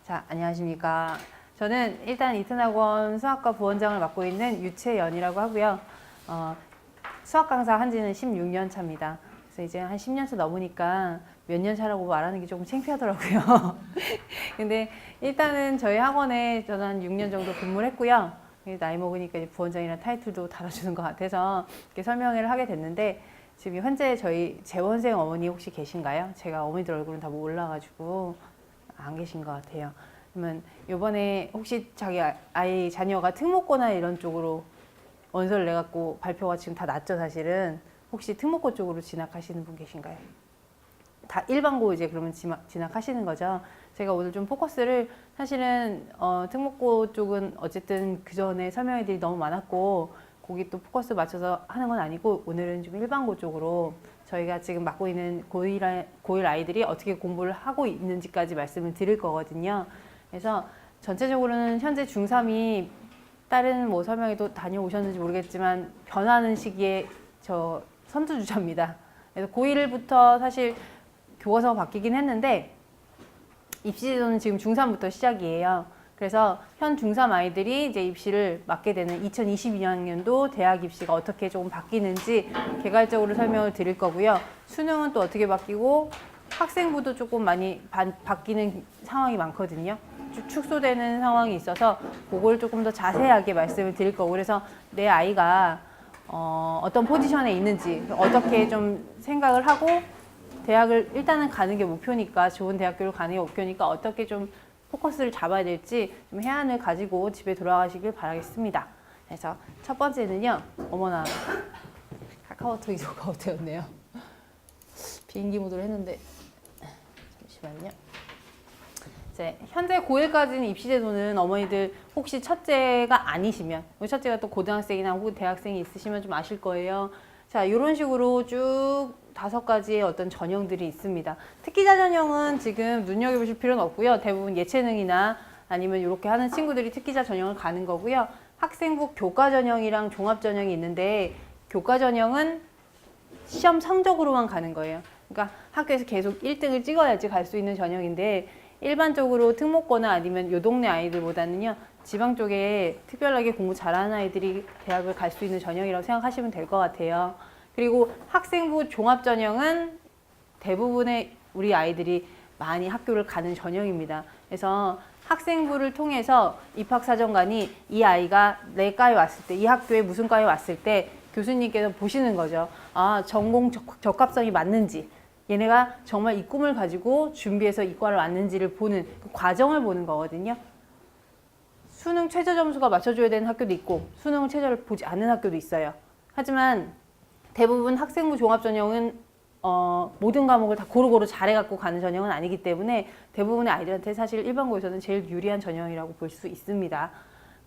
자, 안녕하십니까. 저는 일단 이튼학원 수학과 부원장을 맡고 있는 유채연이라고 하고요. 수학 강사 한 지는 16년 차입니다. 그래서 이제 한 10년 차 넘으니까 몇 년 차라고 말하는 게 조금 창피하더라고요. 근데 일단은 저희 학원에 저는 한 6년 정도 근무를 했고요. 나이 먹으니까 이제 부원장이라는 타이틀도 달아주는 것 같아서 이렇게 설명을 하게 됐는데, 지금 현재 저희 재원생 어머니 혹시 계신가요? 제가 어머니들 얼굴은 다 몰라가지고 안 계신 것 같아요. 그러면 이번에 혹시 자기 아이 자녀가 특목고나 이런 쪽으로 원서를 내갖고 발표가 지금 다 났죠, 사실은. 혹시 특목고 쪽으로 진학하시는 분 계신가요? 다 일반고 이제 그러면 진학하시는 거죠. 제가 오늘 좀 포커스를 사실은 특목고 쪽은 어쨌든 그 전에 설명회들이 너무 많았고 거기 또 포커스 맞춰서 하는 건 아니고, 오늘은 좀 일반고 쪽으로 저희가 지금 맡고 있는 고1 아이들이 어떻게 공부를 하고 있는지까지 말씀을 드릴 거거든요. 그래서 전체적으로는 현재 중3이 다른 뭐 설명회도 다녀오셨는지 모르겠지만 변하는 시기에 저 선두주자입니다. 그래서 고1부터 사실 교과서가 바뀌긴 했는데 입시제도는 지금 중3부터 시작이에요. 그래서 현 중3 아이들이 이제 입시를 맡게 되는 2022학년도 대학 입시가 어떻게 조금 바뀌는지 개괄적으로 설명을 드릴 거고요. 수능은 또 어떻게 바뀌고 학생부도 조금 많이 바뀌는 상황이 많거든요. 축소되는 상황이 있어서 그걸 조금 더 자세하게 말씀을 드릴 거고, 그래서 내 아이가 어떤 포지션에 있는지 어떻게 좀 생각을 하고 대학을 일단은 가는 게 목표니까, 좋은 대학교를 가는 게 목표니까 어떻게 좀 포커스를 잡아야 될지 좀 해안을 가지고 집에 돌아가시길 바라겠습니다. 그래서 첫 번째는요. 어머나, 카카오톡이 녹아웃되었네요. 비행기 모드로 했는데 잠시만요. 이제 현재 고1까지는 입시제도는 어머니들 혹시 첫째가 아니시면, 우리 첫째가 또 고등학생이나 혹은 대학생이 있으시면 좀 아실 거예요. 자, 이런 식으로 쭉 5가지의 어떤 전형들이 있습니다. 특기자 전형은 지금 눈여겨보실 필요는 없고요. 대부분 예체능이나 아니면 이렇게 하는 친구들이 특기자 전형을 가는 거고요. 학생부 교과 전형이랑 종합 전형이 있는데, 교과 전형은 시험 성적으로만 가는 거예요. 그러니까 학교에서 계속 1등을 찍어야지 갈 수 있는 전형인데, 일반적으로 특목고나 아니면 요 동네 아이들보다는요, 지방 쪽에 특별하게 공부 잘하는 아이들이 대학을 갈 수 있는 전형이라고 생각하시면 될 것 같아요. 그리고 학생부 종합 전형은 대부분의 우리 아이들이 많이 학교를 가는 전형입니다. 그래서 학생부를 통해서 입학사정관이 이 아이가 내 과에 왔을 때, 이 학교에 무슨 과에 왔을 때 교수님께서 보시는 거죠. 아, 전공 적합성이 맞는지, 얘네가 정말 이 꿈을 가지고 준비해서 이 과를 왔는지를 보는 그 과정을 보는 거거든요. 수능 최저 점수가 맞춰줘야 되는 학교도 있고 수능 최저를 보지 않는 학교도 있어요. 하지만 대부분 학생부 종합전형은 모든 과목을 다 고루고루 잘해갖고 가는 전형은 아니기 때문에 대부분의 아이들한테 사실 일반고에서는 제일 유리한 전형이라고 볼 수 있습니다.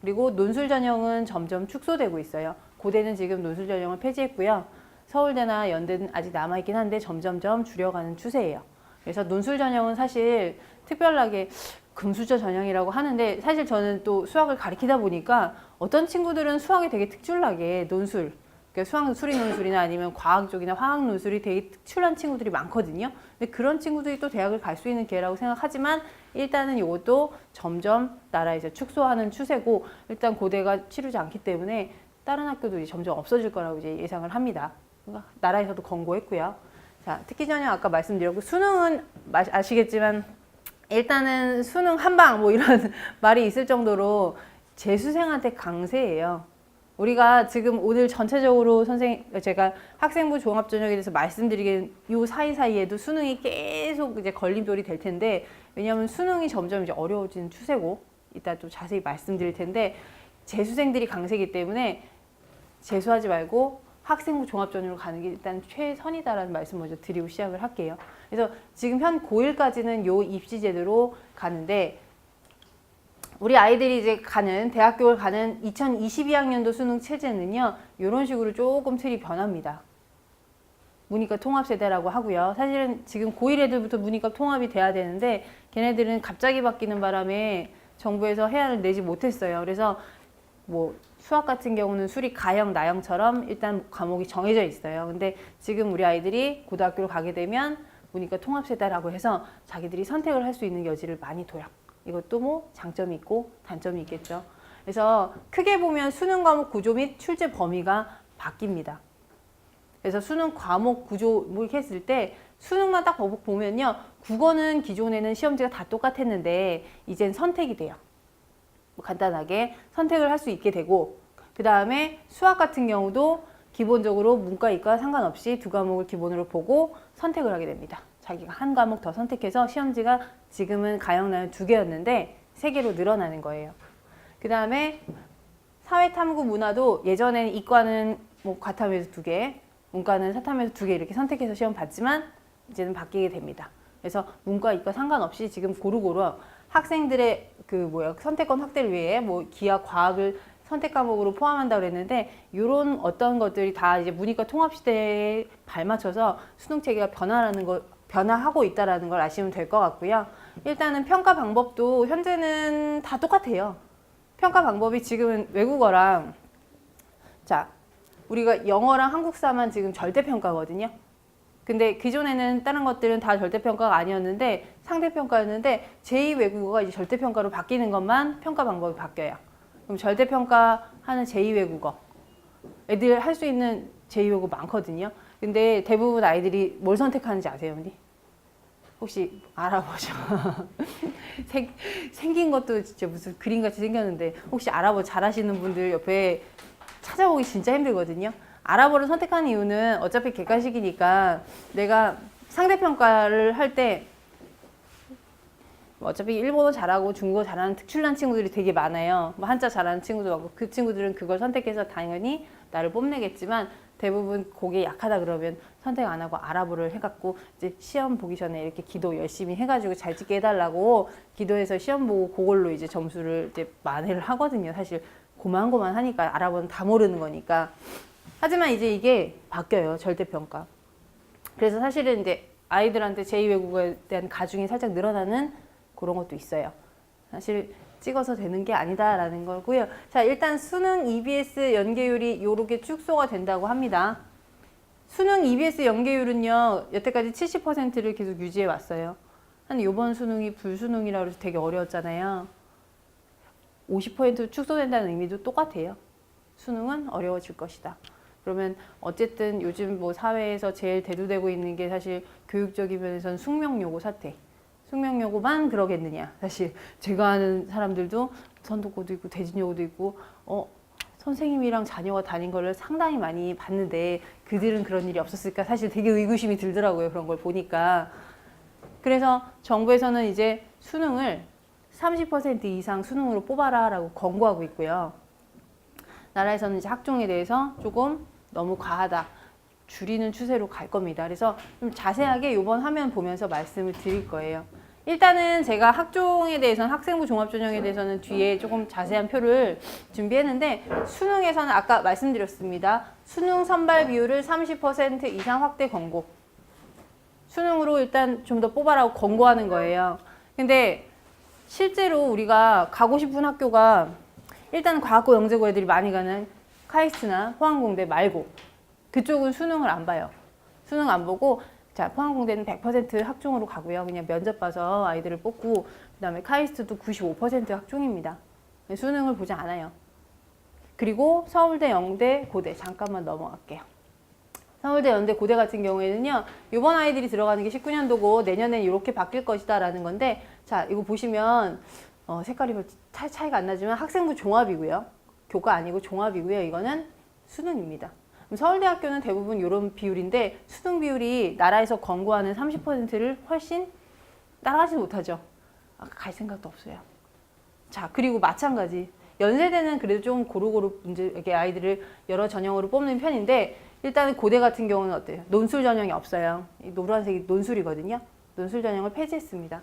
그리고 논술 전형은 점점 축소되고 있어요. 고대는 지금 논술 전형을 폐지했고요. 서울대나 연대는 아직 남아있긴 한데 점점점 줄여가는 추세예요. 그래서 논술 전형은 사실 특별하게 금수저 전형이라고 하는데, 사실 저는 또 수학을 가르치다 보니까 어떤 친구들은 수학이 되게 특출나게 논술, 그러니까 수학 수리 논술이나 아니면 과학 쪽이나 화학 논술이 되게 특출난 친구들이 많거든요. 근데 그런 친구들이 또 대학을 갈 수 있는 기회라고 생각하지만, 일단은 이것도 점점 나라에서 축소하는 추세고, 일단 고대가 치르지 않기 때문에 다른 학교도 이제 점점 없어질 거라고 이제 예상을 합니다. 그러니까 나라에서도 권고했고요. 자, 특기 전형 아까 말씀드렸고, 수능은 아시겠지만 일단은 수능 한방 뭐 이런 말이 있을 정도로 재수생한테 강세예요. 우리가 지금 오늘 전체적으로 제가 학생부 종합전형에 대해서 말씀드리긴 요 사이사이에도 수능이 계속 이제 걸림돌이 될 텐데, 왜냐하면 수능이 점점 이제 어려워지는 추세고, 이따 또 자세히 말씀드릴 텐데, 재수생들이 강세이기 때문에 재수하지 말고 학생부 종합전형으로 가는 게 일단 최선이다라는 말씀 먼저 드리고 시작을 할게요. 그래서 지금 현 고1까지는 요 입시제도로 가는데, 우리 아이들이 이제 가는 대학교를 가는 2022학년도 수능 체제는요, 이런 식으로 조금 틀이 변합니다. 문이과 통합세대라고 하고요. 사실은 지금 고1 애들부터 문이과 통합이 돼야 되는데 걔네들은 갑자기 바뀌는 바람에 정부에서 해안을 내지 못했어요. 그래서 뭐 수학 같은 경우는 수리 가형, 나형처럼 일단 과목이 정해져 있어요. 근데 지금 우리 아이들이 고등학교를 가게 되면 문이과 통합세대라고 해서 자기들이 선택을 할 수 있는 여지를 많이 둬요. 이것도 뭐 장점이 있고 단점이 있겠죠. 그래서 크게 보면 수능 과목 구조 및 출제 범위가 바뀝니다. 그래서 수능 과목 구조 뭐 이렇게 했을 때 수능만 딱 보면요. 국어는 기존에는 시험지가 다 똑같았는데 이젠 선택이 돼요. 뭐 간단하게 선택을 할 수 있게 되고, 그 다음에 수학 같은 경우도 기본적으로 문과, 이과 상관없이 두 과목을 기본으로 보고 선택을 하게 됩니다. 자기가 한 과목 더 선택해서 시험지가 지금은 가형, 나형 두 개였는데 세 개로 늘어나는 거예요. 그 다음에 사회탐구 문화도 예전에는 이과는 뭐 과탐에서 두 개, 문과는 사탐에서 두 개 이렇게 선택해서 시험 봤지만 이제는 바뀌게 됩니다. 그래서 문과, 이과 상관없이 지금 고루고루 학생들의 선택권 확대를 위해 뭐 기하, 과학을 선택 과목으로 포함한다고 그랬는데 이런 어떤 것들이 다 이제 문이과 통합 시대에 발맞춰서 수능 체계가 변화하고 있다라는 걸 아시면 될 것 같고요. 일단은 평가 방법도 현재는 다 똑같아요. 평가 방법이 지금은 외국어랑 우리가 영어랑 한국사만 지금 절대평가거든요. 근데 기존에는 다른 것들은 다 절대평가가 아니었는데 상대평가였는데 제2외국어가 이제 절대평가로 바뀌는 것만 평가 방법이 바뀌어요. 그럼 절대평가하는 제2외국어 애들 할 수 있는 제2외국어 많거든요. 근데 대부분 아이들이 뭘 선택하는지 아세요, 언니? 혹시 알아보죠? 생긴 것도 진짜 무슨 그림같이 생겼는데 혹시 아랍어 잘하시는 분들 옆에 찾아보기 진짜 힘들거든요. 아랍어를 선택하는 이유는 어차피 객관식이니까 내가 상대평가를 할 때 어차피 일본어 잘하고 중국어 잘하는 특출난 친구들이 되게 많아요. 뭐 한자 잘하는 친구도 많고 그 친구들은 그걸 선택해서 당연히 나를 뽐내겠지만 대부분 그게 약하다 그러면 선택 안 하고 아랍어를 해갖고 이제 시험 보기 전에 이렇게 기도 열심히 해가지고 잘 찍게 해달라고 기도해서 시험 보고 그걸로 이제 점수를 이제 만회를 하거든요. 사실 고만고만 하니까 아랍어는 다 모르는 거니까. 하지만 이제 이게 바뀌어요. 절대평가. 그래서 사실은 이제 아이들한테 제2외국어에 대한 가중이 살짝 늘어나는 그런 것도 있어요. 사실 찍어서 되는 게 아니다라는 거고요. 자, 일단 수능 EBS 연계율이 이렇게 축소가 된다고 합니다. 수능 EBS 연계율은요, 여태까지 70%를 계속 유지해 왔어요. 한 이번 수능이 불수능이라고 해서 되게 어려웠잖아요. 50% 축소된다는 의미도 똑같아요. 수능은 어려워질 것이다. 그러면 어쨌든 요즘 뭐 사회에서 제일 대두되고 있는 게 사실 교육적인 면에서는 숙명여고 사태. 숙명여고만 그러겠느냐. 사실 제가 아는 사람들도 선도고도 있고 대진여고도 있고 선생님이랑 자녀가 다닌 거를 상당히 많이 봤는데 그들은 그런 일이 없었을까 사실 되게 의구심이 들더라고요. 그런 걸 보니까. 그래서 정부에서는 이제 수능을 30% 이상 수능으로 뽑아라 라고 권고하고 있고요. 나라에서는 이제 학종에 대해서 조금 너무 과하다. 줄이는 추세로 갈 겁니다. 그래서 좀 자세하게 이번 화면 보면서 말씀을 드릴 거예요. 일단은 제가 학종에 대해서는 학생부 종합전형에 대해서는 뒤에 조금 자세한 표를 준비했는데 수능에서는 아까 말씀드렸습니다. 수능 선발 비율을 30% 이상 확대 권고. 수능으로 일단 좀 더 뽑아라고 권고하는 거예요. 근데 실제로 우리가 가고 싶은 학교가 일단 과학고 영재고 애들이 많이 가는 카이스트나 포항공대 말고 그쪽은 수능을 안 봐요. 수능 안 보고 자 포항공대는 100% 학종으로 가고요. 그냥 면접 봐서 아이들을 뽑고 그 다음에 카이스트도 95% 학종입니다. 수능을 보지 않아요. 그리고 서울대, 영대, 고대 잠깐만 넘어갈게요. 서울대, 연대, 고대 같은 경우에는요. 이번 아이들이 들어가는 게 19년도고 내년엔 이렇게 바뀔 것이다 라는 건데 자 이거 보시면 색깔이 차이가 안 나지만 학생부 종합이고요. 교과 아니고 종합이고요. 이거는 수능입니다. 서울대학교는 대부분 이런 비율인데 수능 비율이 나라에서 권고하는 30%를 훨씬 따라가지 못하죠. 갈 생각도 없어요. 자 그리고 마찬가지 연세대는 그래도 좀 고루고루 이렇게 아이들을 여러 전형으로 뽑는 편인데 일단은 고대 같은 경우는 어때요? 논술 전형이 없어요. 이 노란색이 논술이거든요. 논술 전형을 폐지했습니다.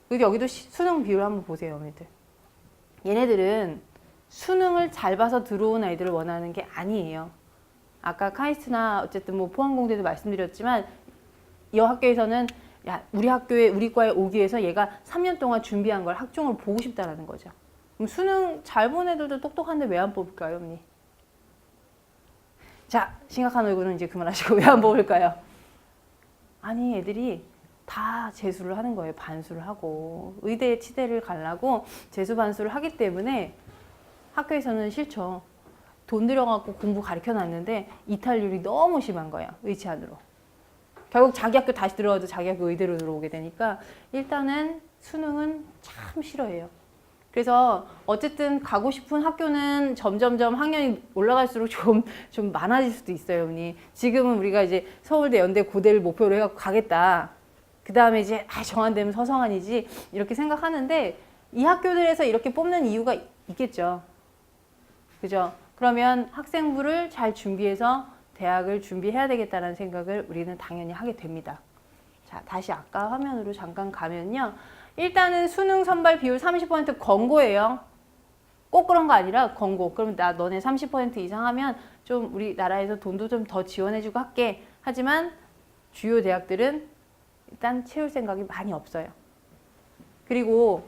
그리고 여기도 수능 비율 한번 보세요. 얘네들은 수능을 잘 봐서 들어온 아이들을 원하는 게 아니에요. 아까 카이스트나 어쨌든 뭐 포항공대도 말씀드렸지만 이 학교에서는 야 우리 학교에 우리 과에 오기 위해서 얘가 3년 동안 준비한 걸 학종을 보고 싶다라는 거죠. 그럼 수능 잘 본 애들도 똑똑한데 왜 안 뽑을까요, 언니? 자 심각한 얼굴은 이제 그만하시고 왜 안 뽑을까요? 아니 애들이 다 재수를 하는 거예요. 반수를 하고. 의대 치대를 가려고 재수 반수를 하기 때문에 학교에서는 싫죠. 돈 들여갖고 공부 가르쳐 놨는데 이탈률이 너무 심한 거예요. 의치 안으로. 결국 자기 학교 다시 들어가도 자기 학교 의대로 들어오게 되니까 일단은 수능은 참 싫어해요. 그래서 어쨌든 가고 싶은 학교는 점점점 학년이 올라갈수록 좀 많아질 수도 있어요, 언니. 지금은 우리가 이제 서울대, 연대, 고대를 목표로 해갖고 가겠다. 그 다음에 이제 정한되면 서성한이지 이렇게 생각하는데 이 학교들에서 이렇게 뽑는 이유가 있겠죠. 그죠? 그러면 학생부를 잘 준비해서 대학을 준비해야 되겠다는 생각을 우리는 당연히 하게 됩니다. 자, 다시 아까 화면으로 잠깐 가면요. 일단은 수능 선발 비율 30% 권고예요. 꼭 그런 거 아니라 권고. 그럼 너네 30% 이상 하면 좀 우리나라에서 돈도 좀 더 지원해주고 할게. 하지만 주요 대학들은 일단 채울 생각이 많이 없어요. 그리고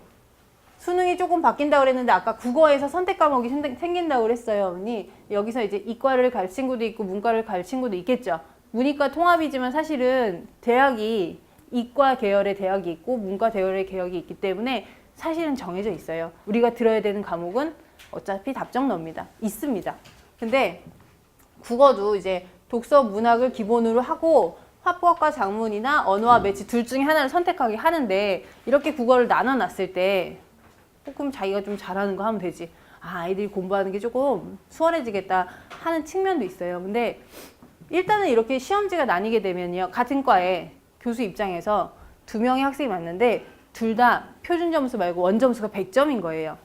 수능이 조금 바뀐다고 그랬는데 아까 국어에서 선택 과목이 생긴다고 그랬어요, 언니. 여기서 이제 이과를 갈 친구도 있고 문과를 갈 친구도 있겠죠. 문이과 통합이지만 사실은 대학이 이과 계열의 대학이 있고 문과 계열의 대학이 있기 때문에 사실은 정해져 있어요. 우리가 들어야 되는 과목은 어차피 답정너입니다. 있습니다. 근데 국어도 이제 독서 문학을 기본으로 하고 화법과 작문이나 언어와 매치 둘 중에 하나를 선택하게 하는데 이렇게 국어를 나눠놨을 때 그럼 자기가 좀 잘하는 거 하면 되지. 아이들이 공부하는 게 조금 수월해지겠다 하는 측면도 있어요. 근데 일단은 이렇게 시험지가 나뉘게 되면요. 같은 과에 교수 입장에서 두 명의 학생이 맞는데 둘 다 표준 점수 말고 원점수가 100점인 거예요.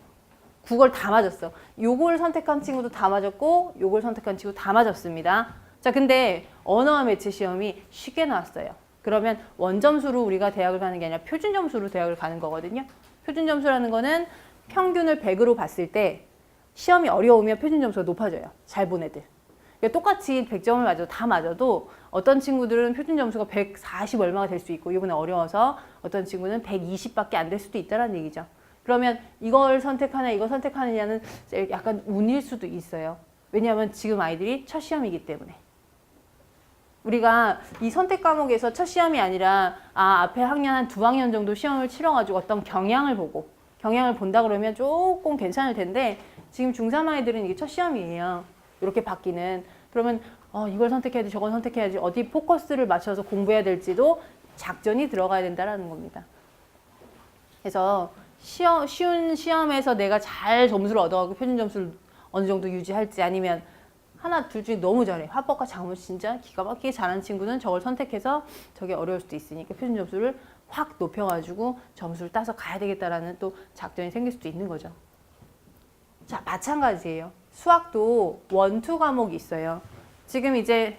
국어를 다 맞았어. 요걸 선택한 친구도 다 맞았고 요걸 선택한 친구 다 맞았습니다. 자, 근데 언어와 매체 시험이 쉽게 나왔어요. 그러면 원점수로 우리가 대학을 가는 게 아니라 표준 점수로 대학을 가는 거거든요. 표준 점수라는 거는 평균을 100으로 봤을 때 시험이 어려우면 표준 점수가 높아져요. 잘 본 애들. 그러니까 똑같이 100점을 맞아도 다 맞아도 어떤 친구들은 표준 점수가 140 얼마가 될 수 있고 이번에 어려워서 어떤 친구는 120밖에 안 될 수도 있다는 얘기죠. 그러면 이걸 선택하냐 이걸 선택하느냐는 약간 운일 수도 있어요. 왜냐하면 지금 아이들이 첫 시험이기 때문에. 우리가 이 선택 과목에서 첫 시험이 아니라 앞에 학년 한 두 학년 정도 시험을 치러가지고 어떤 경향을 본다 그러면 조금 괜찮을 텐데 지금 중3 아이들은 이게 첫 시험이에요. 이렇게 바뀌는. 그러면 이걸 선택해야지 저걸 선택해야지 어디 포커스를 맞춰서 공부해야 될지도 작전이 들어가야 된다는 겁니다. 그래서 쉬운 시험에서 내가 잘 점수를 얻어가고 표준 점수를 어느 정도 유지할지 아니면 하나 둘 중에 너무 잘해. 화법과 작문 진짜 기가 막히게 잘하는 친구는 저걸 선택해서 저게 어려울 수도 있으니까 표준 점수를 확 높여가지고 점수를 따서 가야 되겠다라는 또 작전이 생길 수도 있는 거죠. 자, 마찬가지예요. 수학도 원투 과목이 있어요. 지금 이제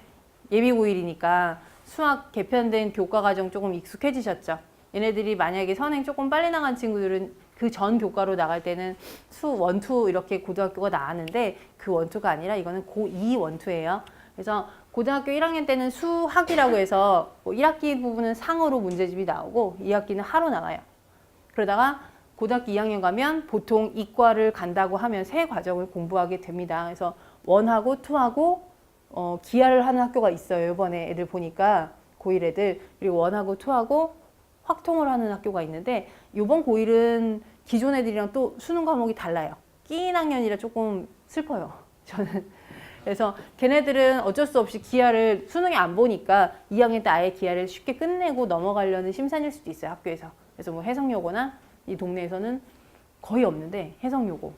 예비고1이니까 수학 개편된 교과 과정 조금 익숙해지셨죠? 얘네들이 만약에 선행 조금 빨리 나간 친구들은 그 전 교과로 나갈 때는 원투 이렇게 고등학교가 나왔는데 그 원투가 아니라 이거는 고2 원투예요. 그래서 고등학교 1학년 때는 수학이라고 해서 1학기 부분은 상으로 문제집이 나오고 2학기는 하로 나와요. 그러다가 고등학교 2학년 가면 보통 이과를 간다고 하면 세 과정을 공부하게 됩니다. 그래서 원하고 투하고 기하를 하는 학교가 있어요. 이번에 애들 보니까 고1 애들. 그리고 원하고 투하고 확통을 하는 학교가 있는데 이번 고1은 기존 애들이랑 또 수능 과목이 달라요. 끼인 학년이라 조금 슬퍼요. 저는. 그래서 걔네들은 어쩔 수 없이 기하를 수능에 안 보니까 2학년 때 아예 기하를 쉽게 끝내고 넘어가려는 심산일 수도 있어요. 학교에서. 그래서 뭐 해석여고나 이 동네에서는 거의 없는데 해석여고,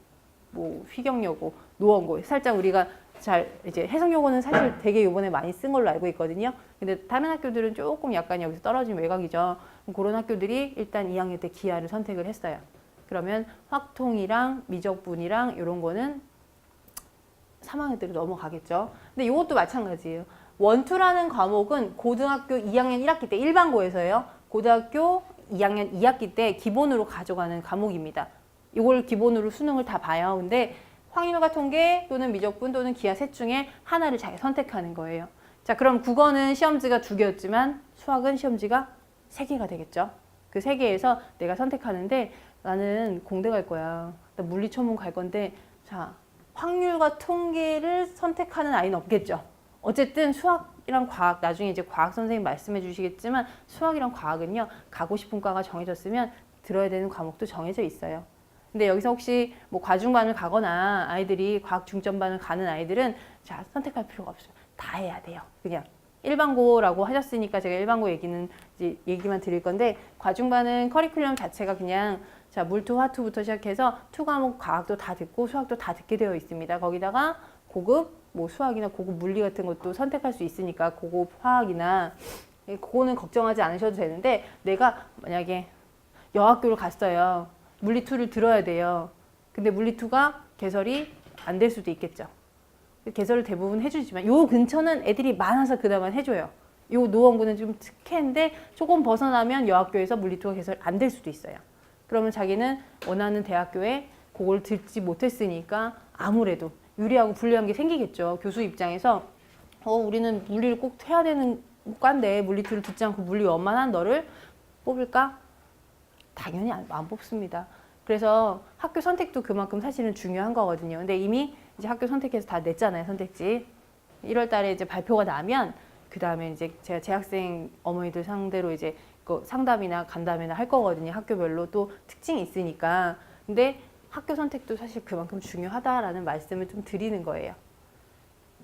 뭐 휘경여고, 노원고 살짝 우리가 잘 이제 해석여고는 사실 되게 요번에 많이 쓴 걸로 알고 있거든요. 근데 다른 학교들은 조금 약간 여기서 떨어진 외곽이죠. 그런 학교들이 일단 2학년 때 기하를 선택을 했어요. 그러면 확통이랑 미적분이랑 이런 거는 3학년 때로 넘어가겠죠. 근데 이것도 마찬가지예요. 원투라는 과목은 고등학교 2학년 1학기 때 일반고에서요. 고등학교 2학년 2학기 때 기본으로 가져가는 과목입니다. 이걸 기본으로 수능을 다 봐요. 근데 확률과 통계 또는 미적분 또는 기하 셋 중에 하나를 자기 선택하는 거예요. 자, 그럼 국어는 시험지가 2개였지만 수학은 시험지가 3개가 되겠죠. 그 3개에서 내가 선택하는데 나는 공대 갈 거야. 나 물리천문 갈 건데 자, 확률과 통계를 선택하는 아이는 없겠죠. 어쨌든 수학 수학이랑 과학, 나중에 이제 과학 선생님 말씀해 주시겠지만 수학이랑 과학은요, 가고 싶은 과가 정해졌으면 들어야 되는 과목도 정해져 있어요. 근데 여기서 혹시 뭐 과중반을 가거나 아이들이 과학 중점반을 가는 아이들은 자, 선택할 필요가 없어요. 다 해야 돼요. 그냥 일반고라고 하셨으니까 제가 일반고 얘기는 이제 얘기만 드릴 건데, 과중반은 커리큘럼 자체가 그냥 자, 물투, 화투부터 시작해서 투 과목 과학도 다 듣고 수학도 다 듣게 되어 있습니다. 거기다가 고급 뭐 수학이나 고급 물리 같은 것도 선택할 수 있으니까 고급 화학이나 그거는 걱정하지 않으셔도 되는데, 내가 만약에 여학교를 갔어요. 물리 2를 들어야 돼요. 근데 물리 2가 개설이 안 될 수도 있겠죠. 개설을 대부분 해주지만 요 근처는 애들이 많아서 그나마 해줘요. 요 노원구는 좀 특혜인데 조금 벗어나면 여학교에서 물리 2가 개설 안 될 수도 있어요. 그러면 자기는 원하는 대학교에 그걸 듣지 못했으니까 아무래도 유리하고 불리한 게 생기겠죠. 교수 입장에서 우리는 물리를 꼭 해야 되는 과인데 물리 2를 듣지 않고 물리 원만한 너를 뽑을까? 당연히 안 뽑습니다. 그래서 학교 선택도 그만큼 사실은 중요한 거거든요. 근데 이미 이제 학교 선택해서 다 냈잖아요, 선택지. 1월 달에 이제 발표가 나면 그 다음에 이제 제가 재학생 어머니들 상대로 이제 그 상담이나 간담회나 할 거거든요. 학교별로 또 특징이 있으니까. 근데 학교 선택도 사실 그만큼 중요하다라는 말씀을 좀 드리는 거예요.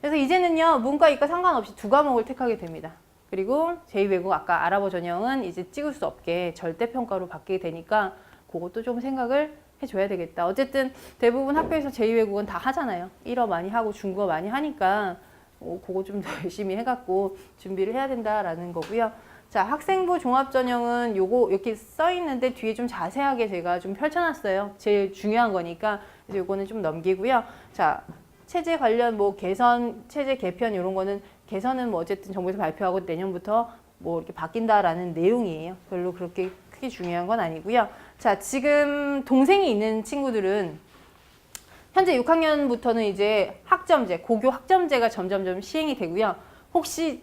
그래서 이제는요, 문과, 이과 상관없이 두 과목을 택하게 됩니다. 그리고 제2외국 아까 아랍어 전형은 이제 찍을 수 없게 절대평가로 바뀌게 되니까 그것도 좀 생각을 해줘야 되겠다. 어쨌든 대부분 학교에서 제2외국은 다 하잖아요. 1어 많이 하고 중국어 많이 하니까 그거 좀 더 열심히 해갖고 준비를 해야 된다라는 거고요. 자, 학생부 종합전형은 요거 이렇게 써 있는데 뒤에 좀 자세하게 제가 좀 펼쳐놨어요. 제일 중요한 거니까 이제 요거는 좀 넘기고요. 자, 체제 관련 뭐 개선, 체제 개편 이런 거는 개선은 뭐 어쨌든 정부에서 발표하고 내년부터 뭐 이렇게 바뀐다라는 내용이에요. 별로 그렇게 크게 중요한 건 아니고요. 자, 지금 동생이 있는 친구들은 현재 6학년부터는 이제 학점제, 고교 학점제가 점점점 시행이 되고요. 혹시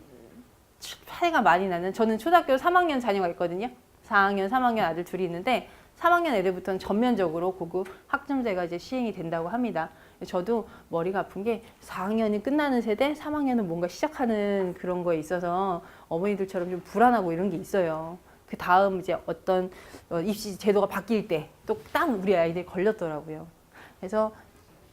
차이가 많이 나는, 저는 초등학교 3학년 자녀가 있거든요. 4학년, 3학년 아들 둘이 있는데 3학년 애들부터는 전면적으로 고급 학점제가 이제 시행이 된다고 합니다. 저도 머리가 아픈 게 4학년이 끝나는 세대, 3학년은 뭔가 시작하는 그런 거에 있어서 어머니들처럼 좀 불안하고 이런 게 있어요. 그 다음 이제 어떤 입시 제도가 바뀔 때 또 딱 우리 아이들이 걸렸더라고요. 그래서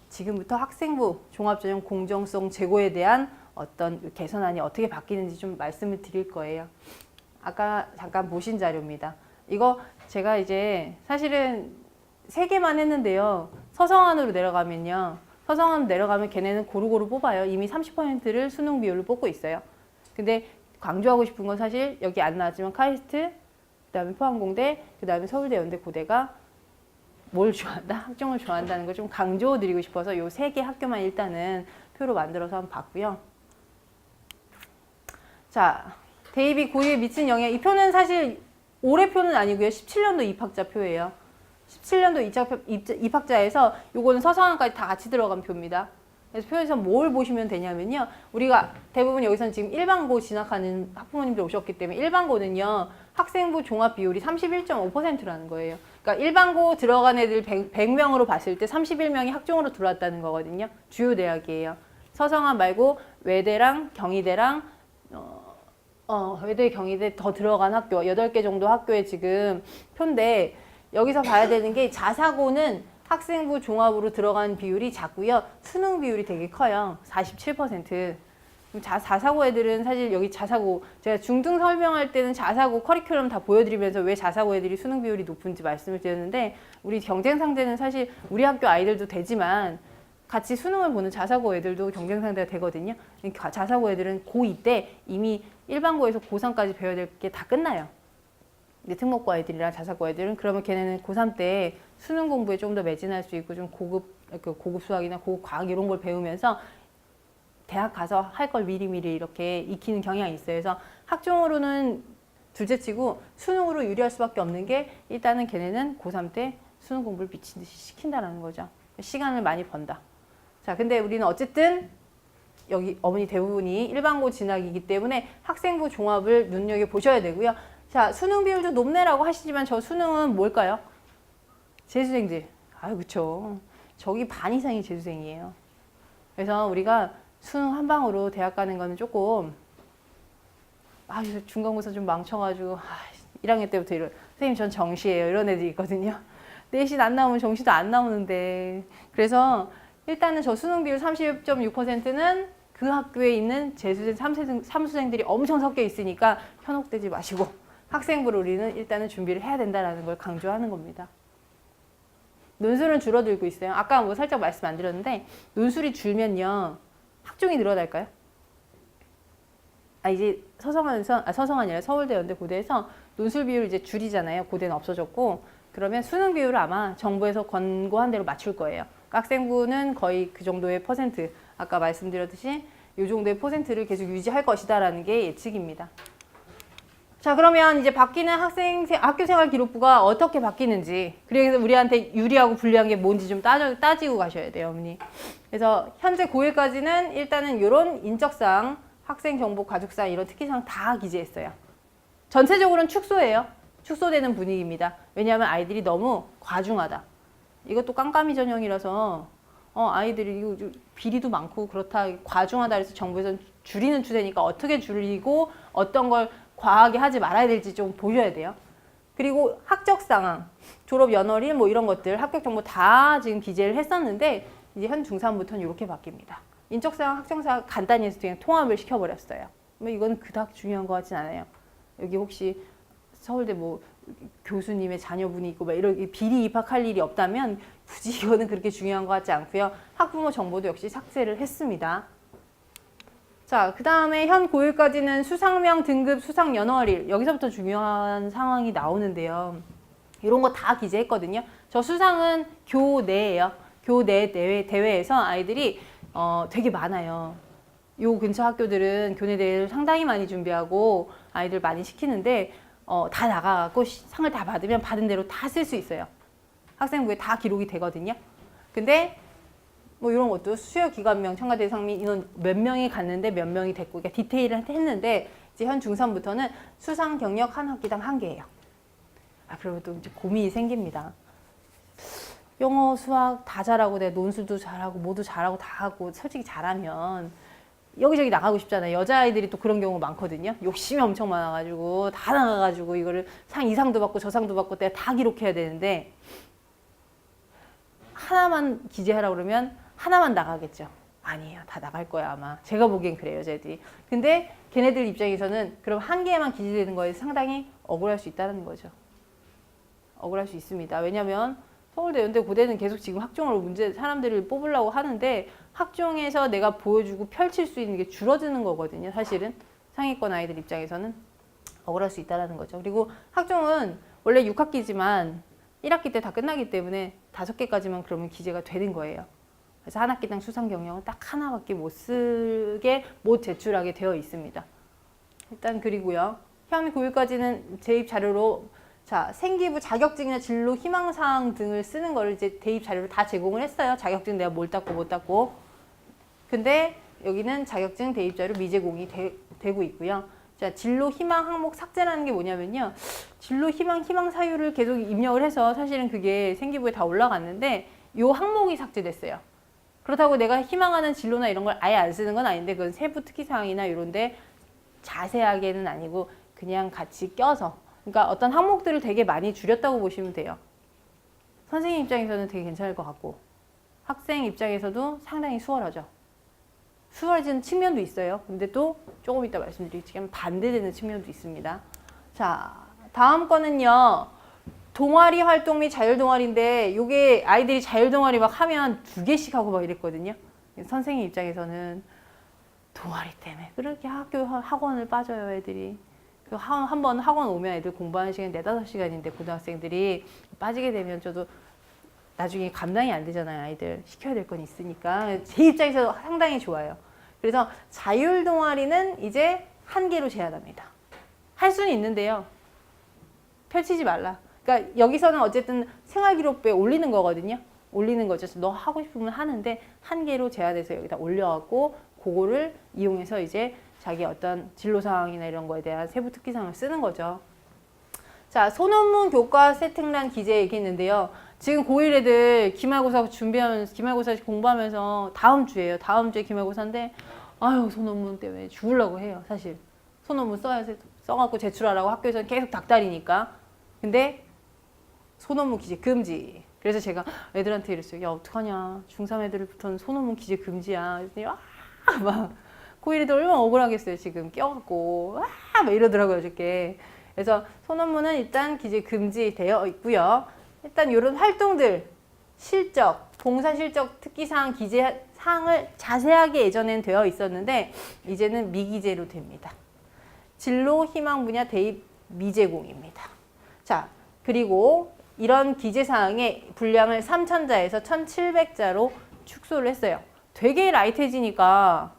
지금부터 학생부 종합전형 공정성 제고에 대한 어떤 개선안이 어떻게 바뀌는지 좀 말씀을 드릴 거예요. 아까 잠깐 보신 자료입니다. 이거 제가 이제 사실은 3개만 했는데요. 서성안으로 내려가면요. 서성안 내려가면 걔네는 고루고루 뽑아요. 이미 30%를 수능 비율로 뽑고 있어요. 근데 강조하고 싶은 건 사실 여기 안 나왔지만 카이스트, 그 다음에 포항공대, 그 다음에 서울대, 연대, 고대가 뭘 좋아한다? 학종을 좋아한다는 걸 좀 강조드리고 싶어서 요 3개 학교만 일단은 표로 만들어서 한번 봤고요. 자, 대입이 고유에 미친 영향. 이 표는 사실 올해 표는 아니고요. 17년도 입학자 표예요. 17년도 입학자에서 요거는 서성안까지 다 같이 들어간 표입니다. 그래서 표에서 뭘 보시면 되냐면요. 우리가 대부분 여기서는 지금 일반고 진학하는 학부모님들 오셨기 때문에 일반고는요. 학생부 종합 비율이 31.5%라는 거예요. 그러니까 일반고 들어간 애들 100명으로 봤을 때 31명이 학종으로 들어왔다는 거거든요. 주요 대학이에요. 서성안 말고 외대랑 경희대랑 외대, 경희대 더 들어간 학교 8개 정도 학교에 지금 표인데, 여기서 봐야 되는 게 자사고는 학생부 종합으로 들어간 비율이 작고요. 수능 비율이 되게 커요. 47%. 자사고 애들은 사실 여기 자사고, 제가 중등 설명할 때는 자사고 커리큘럼 다 보여드리면서 왜 자사고 애들이 수능 비율이 높은지 말씀을 드렸는데, 우리 경쟁 상대는 사실 우리 학교 아이들도 되지만 같이 수능을 보는 자사고 애들도 경쟁 상대가 되거든요. 자사고 애들은 고2 때 이미 일반고에서 고3까지 배워야 될 게 다 끝나요. 근데 특목고 애들이랑 자사고 애들은 그러면 걔네는 고3 때 수능 공부에 좀 더 매진할 수 있고 좀 고급 수학이나 고급 과학 이런 걸 배우면서 대학 가서 할 걸 미리미리 이렇게 익히는 경향이 있어요. 그래서 학종으로는 둘째치고 수능으로 유리할 수밖에 없는 게, 일단은 걔네는 고3 때 수능 공부를 미친 듯이 시킨다라는 거죠. 시간을 많이 번다. 자, 근데 우리는 어쨌든 여기 어머니 대부분이 일반고 진학이기 때문에 학생부 종합을 눈여겨보셔야 되고요. 자, 수능 비율도 높네라고 하시지만 저 수능은 뭘까요? 재수생들. 아유, 그쵸. 저기 반 이상이 재수생이에요. 그래서 우리가 수능 한 방으로 대학 가는 거는 조금 아, 중간고사 좀 망쳐가지고 1학년 때부터 이런 선생님 전 정시예요 이런 애들이 있거든요. 내신 안 나오면 정시도 안 나오는데 그래서 일단은 저 수능 비율 30.6%는 그 학교에 있는 재수생, 삼수생들이 엄청 섞여 있으니까 현혹되지 마시고 학생부를 우리는 일단은 준비를 해야 된다는 걸 강조하는 겁니다. 논술은 줄어들고 있어요. 아까 뭐 살짝 말씀 안 드렸는데 논술이 줄면요 학종이 늘어날까요? 이제 서성이 아니라 서울대, 연대, 고대에서 논술 비율 이제 줄이잖아요. 고대는 없어졌고 그러면 수능 비율을 아마 정부에서 권고한 대로 맞출 거예요. 학생부는 거의 그 정도의 퍼센트, 아까 말씀드렸듯이 이 정도의 퍼센트를 계속 유지할 것이다라는 게 예측입니다. 자, 그러면 이제 바뀌는 학교생활 기록부가 어떻게 바뀌는지, 그래서 우리한테 유리하고 불리한 게 뭔지 좀 따지고 가셔야 돼요, 어머니. 그래서 현재 고1까지는 일단은 이런 인적사항, 학생 정보, 가족사항 이런 특기사항 다 기재했어요. 전체적으로는 축소예요. 축소되는 분위기입니다. 왜냐하면 아이들이 너무 과중하다. 이것도 깜깜이 전형이라서 아이들이 이거 비리도 많고 그렇다, 과중하다 그래서 정부에서는 줄이는 추세니까 어떻게 줄이고 어떤 걸 과하게 하지 말아야 될지 좀 보셔야 돼요. 그리고 학적 상황, 졸업 연월일 뭐 이런 것들 합격 정보 다 지금 기재를 했었는데 이제 현 중3부터는 이렇게 바뀝니다. 인적 상황, 학적 상황 간단히 해서 그냥 통합을 시켜버렸어요. 뭐 이건 그닥 중요한 것 같진 않아요. 여기 혹시 서울대 뭐 교수님의 자녀분이 있고 막 이렇게 비리 입학할 일이 없다면 굳이 이거는 그렇게 중요한 것 같지 않고요. 학부모 정보도 역시 삭제를 했습니다. 자, 그 다음에 현 고1까지는 수상명 등급 수상 연월일, 여기서부터 중요한 상황이 나오는데요. 이런 거 다 기재했거든요. 저 수상은 교내예요. 교내 대회에서 아이들이 되게 많아요. 요 근처 학교들은 교내 대회를 상당히 많이 준비하고 아이들 많이 시키는데 다 나가고 상을 다 받으면 받은 대로 다 쓸 수 있어요. 학생부에 다 기록이 되거든요. 근데 뭐 이런 것도 수여 기관명, 첨가대 상민 인원 몇 명이 갔는데 몇 명이 됐고, 그러니까 디테일을 했는데 이제 현 중3부터는 수상 경력 한 학기당 1개예요. 그러면 또 이제 고민이 생깁니다. 영어, 수학 다 잘하고 내 논술도 잘하고 모두 잘하고 다 하고 솔직히 잘하면 여기저기 나가고 싶잖아요. 여자아이들이 또 그런 경우 많거든요. 욕심이 엄청 많아가지고 다 나가가지고 이거를 상 이상도 받고 저상도 받고 내가 다 기록해야 되는데 하나만 기재하라고 그러면 하나만 나가겠죠. 아니에요. 다 나갈 거야 아마. 제가 보기엔 그래요. 여자애들이. 근데 걔네들 입장에서는 그럼 한 개만 기재되는 거에 상당히 억울할 수 있다는 거죠. 억울할 수 있습니다. 왜냐면 서울대, 연대, 고대는 계속 지금 학종으로 사람들을 뽑으려고 하는데 학종에서 내가 보여주고 펼칠 수 있는 게 줄어드는 거거든요. 사실은 상위권 아이들 입장에서는 억울할 수 있다는 거죠. 그리고 학종은 원래 6학기지만 1학기 때 다 끝나기 때문에 5개까지만 그러면 기재가 되는 거예요. 그래서 한 학기당 수상 경력은 딱 하나밖에 못 제출하게 되어 있습니다. 일단 그리고요. 현 고1까지는 재입 자료로 생기부 자격증이나 진로 희망사항 등을 쓰는 거를 이제 대입 자료로 다 제공을 했어요. 자격증 내가 뭘 땄고 못 땄고. 근데 여기는 자격증 대입 자료 미제공이 되고 있고요. 자, 진로 희망 항목 삭제라는 게 뭐냐면요. 진로 희망 사유를 계속 입력을 해서 사실은 그게 생기부에 다 올라갔는데 요 항목이 삭제됐어요. 그렇다고 내가 희망하는 진로나 이런 걸 아예 안 쓰는 건 아닌데 그건 세부 특기사항이나 이런데 자세하게는 아니고 그냥 같이 껴서, 그러니까 어떤 항목들을 되게 많이 줄였다고 보시면 돼요. 선생님 입장에서는 되게 괜찮을 것 같고 학생 입장에서도 상당히 수월하죠. 수월해지는 측면도 있어요. 근데 또 조금 이따 말씀드리겠지만 반대되는 측면도 있습니다. 자, 다음 거는요. 동아리 활동 및 자율동아리인데 이게 아이들이 자율동아리 막 하면 2개씩 하고 막 이랬거든요. 선생님 입장에서는 동아리 때문에 그렇게 학원을 빠져요, 애들이. 한번 학원 오면 애들 공부하는 시간이 4-5시간인데 고등학생들이 빠지게 되면 저도 나중에 감당이 안 되잖아요. 아이들 시켜야 될 건 있으니까 제 입장에서 상당히 좋아요. 그래서 자율동아리는 이제 1개로 제한합니다. 할 수는 있는데요. 펼치지 말라. 그러니까 여기서는 어쨌든 생활기록부에 올리는 거거든요. 올리는 거죠. 너 하고 싶으면 하는데 1개로 제한해서 여기다 올려갖고 그거를 이용해서 이제 자기 어떤 진로사항이나 이런 거에 대한 세부 특기사항을 쓰는 거죠. 자, 소논문 교과 세팅란 기재 얘기했는데요. 지금 고1 애들 기말고사 공부하면서 다음 주에요. 다음 주에 기말고사인데 아유 소논문 때문에 죽으려고 해요. 사실 소논문 써갖고 제출하라고 학교에서는 계속 닥달이니까. 근데 소논문 기재 금지. 그래서 제가 애들한테 이랬어요. 야, 어떡하냐. 중3 애들부터는 소논문 기재 금지야. 그랬더니 막 고1이도 얼마나 억울하겠어요. 지금 껴갖고 막 이러더라고요. 어저께. 그래서 소논문은 일단 기재 금지되어 있고요. 일단 이런 활동들, 실적, 봉사 실적 특기사항 기재 사항을 자세하게 예전엔 되어 있었는데 이제는 미기재로 됩니다. 진로 희망 분야 대입 미제공입니다. 자, 그리고 이런 기재사항의 분량을 3,000자에서 1,700자로 축소를 했어요. 되게 라이트해지니까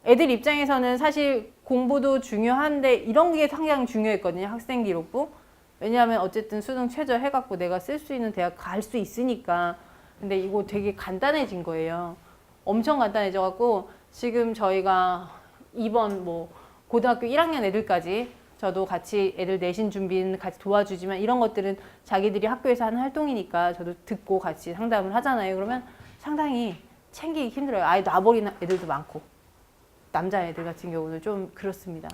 애들 입장에서는 사실 공부도 중요한데 이런 게 상당히 중요했거든요. 학생 기록부. 왜냐하면 어쨌든 수능 최저 해갖고 내가 쓸 수 있는 대학 갈 수 있으니까. 근데 이거 되게 간단해진 거예요. 엄청 간단해져갖고 지금 저희가 이번 뭐 고등학교 1학년 애들까지 저도 같이 애들 내신 준비는 같이 도와주지만 이런 것들은 자기들이 학교에서 하는 활동이니까 저도 듣고 같이 상담을 하잖아요. 그러면 상당히 챙기기 힘들어요. 아예 놔버리는 애들도 많고 남자애들 같은 경우는 좀 그렇습니다.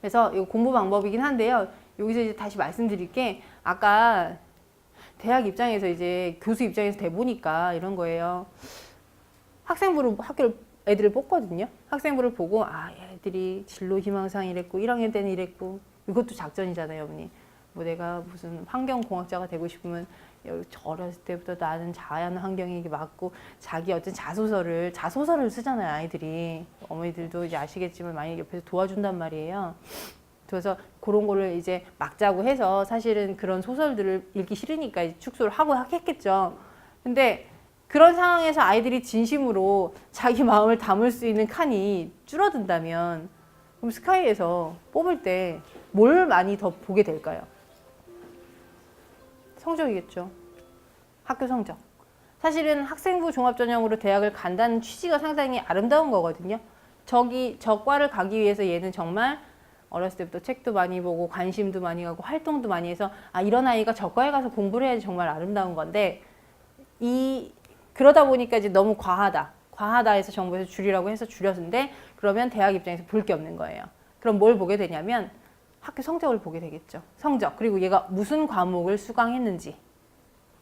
그래서 이거 공부 방법이긴 한데요. 여기서 이제 다시 말씀드릴 게 아까 대학 입장에서 이제 교수 입장에서 돼보니까 이런 거예요. 학생부를 애들을 뽑거든요. 학생부를 보고 아 애들이 진로 희망사항 이랬고 1학년 때는 이랬고 이것도 작전이잖아요, 어머니. 뭐 내가 무슨 환경공학자가 되고 싶으면 어렸을 때부터 나는 자연 환경이 맞고 자기 어떤 자소서를 쓰잖아요, 아이들이. 어머니들도 이제 아시겠지만 많이 옆에서 도와준단 말이에요. 그래서 그런 거를 이제 막자고 해서 사실은 그런 소설들을 읽기 싫으니까 이제 축소를 하고 했겠죠. 근데 그런 상황에서 아이들이 진심으로 자기 마음을 담을 수 있는 칸이 줄어든다면 그럼 스카이에서 뽑을 때 뭘 많이 더 보게 될까요? 성적이겠죠. 학교 성적. 사실은 학생부 종합전형으로 대학을 간다는 취지가 상당히 아름다운 거거든요. 저 과를 가기 위해서 얘는 정말 어렸을 때부터 책도 많이 보고 관심도 많이 가고 활동도 많이 해서 아 이런 아이가 저 과에 가서 공부를 해야지 정말 아름다운 건데 그러다 보니까 이제 너무 과하다 해서 정부에서 줄이라고 해서 줄였는데 그러면 대학 입장에서 볼 게 없는 거예요. 그럼 뭘 보게 되냐면 학교 성적을 보게 되겠죠. 성적. 그리고 얘가 무슨 과목을 수강했는지.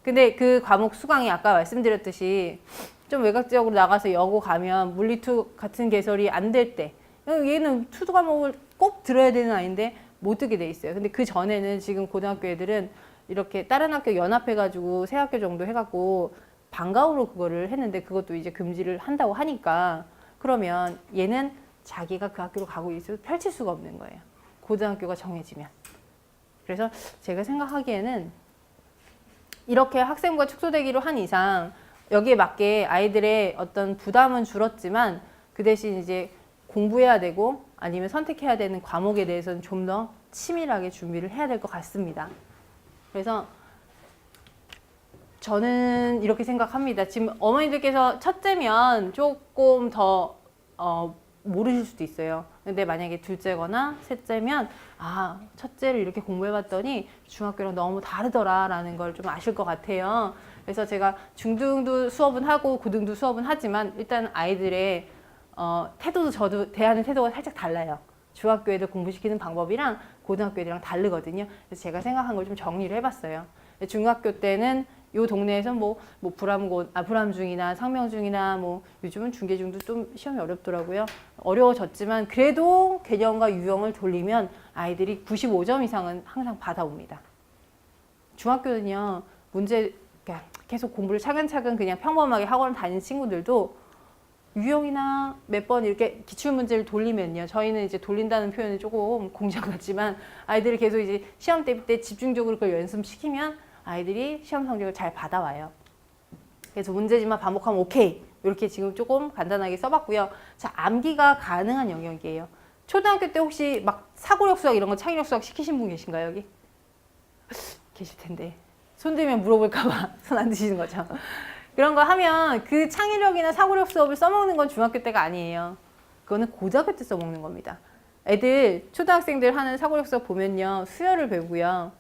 근데 그 과목 수강이 아까 말씀드렸듯이 좀 외곽지역으로 나가서 여고 가면 물리2 같은 개설이 안 될 때 얘는 투 과목을 꼭 들어야 되는 아이인데 못 듣게 돼 있어요. 근데 그 전에는 지금 고등학교 애들은 이렇게 다른 학교 연합해가지고 세 학교 정도 해갖고 방과후로 그거를 했는데 그것도 이제 금지를 한다고 하니까 그러면 얘는 자기가 그 학교로 가고 있어도 펼칠 수가 없는 거예요. 고등학교가 정해지면. 그래서 제가 생각하기에는 이렇게 학생부가 축소되기로 한 이상 여기에 맞게 아이들의 어떤 부담은 줄었지만 그 대신 이제 공부해야 되고 아니면 선택해야 되는 과목에 대해서는 좀 더 치밀하게 준비를 해야 될 것 같습니다. 그래서 저는 이렇게 생각합니다. 지금 어머니들께서 첫째면 조금 더 모르실 수도 있어요. 근데 만약에 둘째거나 셋째면 아 첫째를 이렇게 공부해봤더니 중학교랑 너무 다르더라 라는 걸 좀 아실 것 같아요. 그래서 제가 중등도 수업은 하고 고등도 수업은 하지만 일단 아이들의 태도도 저도 대하는 태도가 살짝 달라요. 중학교 애들 공부시키는 방법이랑 고등학교 애들이랑 다르거든요. 그래서 제가 생각한 걸 좀 정리를 해봤어요. 중학교 때는 요 동네에서 뭐 불암중이나 상명중이나 뭐 요즘은 중계중도 좀 시험이 어렵더라고요. 어려워졌지만 그래도 개념과 유형을 돌리면 아이들이 95점 이상은 항상 받아옵니다. 중학교는요 문제 계속 공부를 차근차근 그냥 평범하게 학원 다니는 친구들도 유형이나 몇 번 이렇게 기출문제를 돌리면요. 저희는 이제 돌린다는 표현이 조금 공장 같지만 아이들이 계속 이제 시험 때 집중적으로 그걸 연습시키면 아이들이 시험 성적을 잘 받아와요. 그래서 문제지만 반복하면 오케이. 이렇게 지금 조금 간단하게 써봤고요. 자, 암기가 가능한 영역이에요. 초등학교 때 혹시 막 사고력 수학 이런 거 창의력 수학 시키신 분 계신가요, 여기? 계실 텐데. 손 들면 물어볼까봐 손 안 드시는 거죠. 그런 거 하면 그 창의력이나 사고력 수업을 써먹는 건 중학교 때가 아니에요. 그거는 고등학교 때 써먹는 겁니다. 애들, 초등학생들 하는 사고력 수업 보면요. 수열을 배우고요.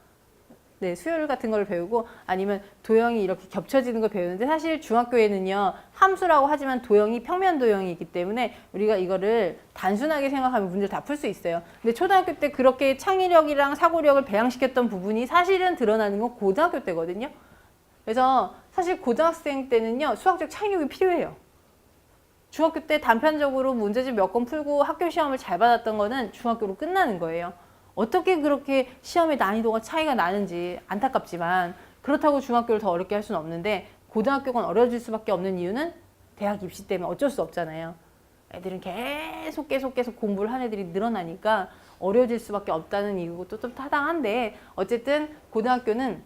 네, 수열 같은 걸 배우고 아니면 도형이 이렇게 겹쳐지는 걸 배우는데 사실 중학교에는요 함수라고 하지만 도형이 평면 도형이기 때문에 우리가 이거를 단순하게 생각하면 문제를 다 풀 수 있어요. 근데 초등학교 때 그렇게 창의력이랑 사고력을 배양시켰던 부분이 사실은 드러나는 건 고등학교 때거든요. 그래서 사실 고등학생 때는요 수학적 창의력이 필요해요. 중학교 때 단편적으로 문제집 몇 건 풀고 학교 시험을 잘 받았던 거는 중학교로 끝나는 거예요. 어떻게 그렇게 시험의 난이도가 차이가 나는지 안타깝지만 그렇다고 중학교를 더 어렵게 할 수는 없는데 고등학교가 어려워질 수밖에 없는 이유는 대학 입시 때문에 어쩔 수 없잖아요. 애들은 계속 공부를 한 애들이 늘어나니까 어려워질 수밖에 없다는 이유도 좀 타당한데 어쨌든 고등학교는